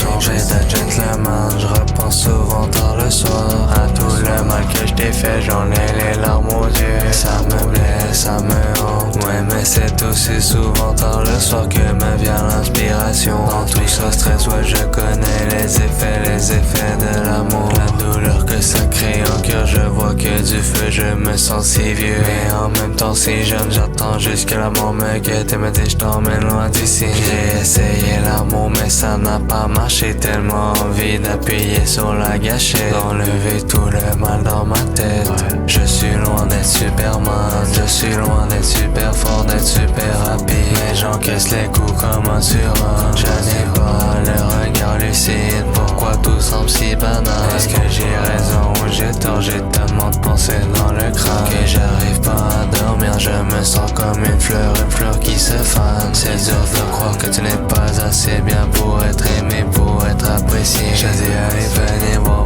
changé de gentleman, je repense souvent tard le soir à tout le mal que je t'ai fait, j'en ai les larmes aux yeux. Ça me blesse, ça me hante, ouais mais c'est aussi souvent tard le soir que me vient l'inspiration. Dans tout ce stress, ouais je connais les effets de l'amour. La douleur que ça crée en cœur, je vois que du feu, je me sens si vieux. Mais en même temps si jeune, j'attends juste que la mort me guette et me dit je t'emmène loin d'ici. J'ai essayé l'amour mais ça n'a pas marché, tellement envie d'appuyer sur la gâchette, d'enlever tout le mal dans ma tête. Je suis loin d'être Superman, je suis loin d'être super fort, d'être super rapide, mais j'encaisse les coups comme un surhomme. Je n'ai pas le regard lucide, pourquoi tout semble si banal? Est-ce que j'ai raison ou j'ai tort? J'ai tellement de pensées dans le crâne que j'arrive pas à dormir, je me sens comme une fleur qui se fane. C'est dur de croire que tu n'es pas assez bien pour être aimé, pour être apprécié. Je dis allez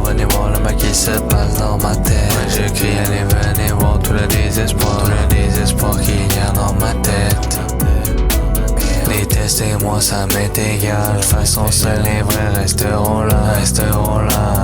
venez voir le mal qui se passe dans ma tête. Ouais, je crie allez venez voir tout le désespoir qu'il y a dans ma tête. Détestez-moi, ça m'est égal. De façon seule les vrais resteront là.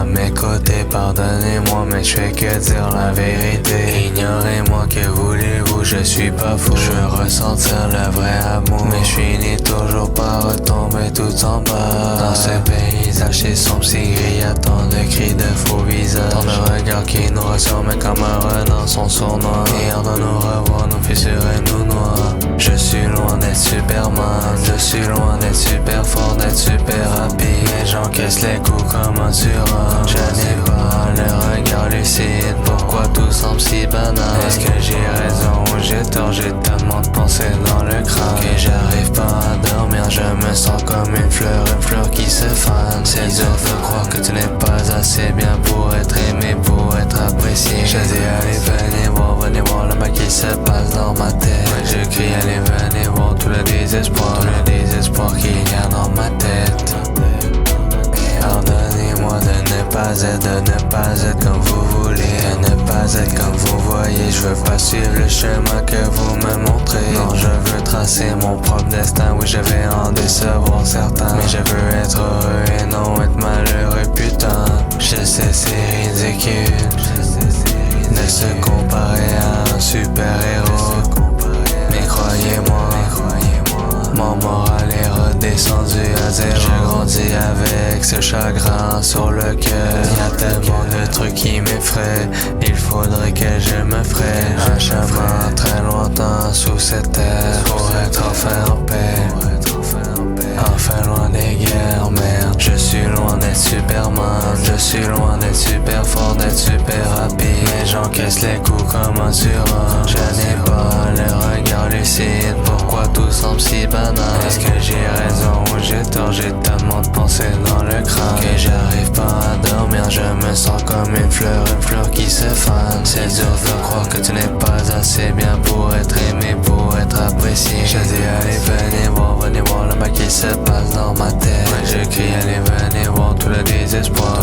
À mes côtés, pardonnez-moi, mais je fais que dire la vérité. Ignorez-moi, que voulez-vous, je suis pas fou. Je veux ressentir le vrai amour, mais je finis toujours par retomber tout en bas. Dans ce paysage, c'est sombre, si gris, y'a tant de cris de faux visages, tant de regards qui nous ressemblent comme un renard, son sournois. Et on nous revoir, nos fissures et nous noirs. Je suis loin d'être Superman, je suis loin d'être super fort, d'être super rapide, mais j'encaisse les coups comme un surhomme. Je n'ai pas le regard lucide, pourquoi tout semble si banal? Est-ce que j'ai raison ou j'ai tort? J'ai tellement de pensées dans le crâne que j'arrive pas à dormir, je me sens comme une fleur qui se fane. C'est dur de croire que tu n'es pas assez bien pour être aimé, pour être apprécié. Je dis allez venez voir le mal qui se passe dans ma tête. Ouais, je crie allez venez voir tout le désespoir qu'il y a dans ma tête. Pardonnez-moi de ne pas être comme vous voulez, de ne pas être comme vous voyez. Je veux pas suivre le chemin que vous me montrez. Non, je veux tracer mon propre destin. Oui, je vais en décevoir certains, mais je veux être heureux et non être malheureux, putain. Je sais c'est ridicule de se comparer à un super-héros, mais croyez-moi, mon moral est redescendu à zéro. Je grandis avec ce chagrin sur le cœur. Y'a tellement de trucs qui m'effraient, il faudrait que je me fraie un chemin très lointain sous cette terre pour être enfin en paix, enfin loin des guerres, merde. Je suis loin d'être Superman, je suis loin d'être super fort, d'être super rapide, mais j'encaisse les coups comme un surhomme. Je n'ai pas le regard lucide, pourquoi tout semble si banal? Est-ce que j'ai raison ou j'ai tort? J'ai tellement de pensées dans le crâne que j'arrive pas à dormir, je me sens comme une fleur qui se fane. C'est dur de croire que tu n'es pas assez bien pour être aimé, pour être apprécié. Je dis allez venez voir le mal qui se passe dans ma tête. Ouais, je crie allez venez voir tout le désespoir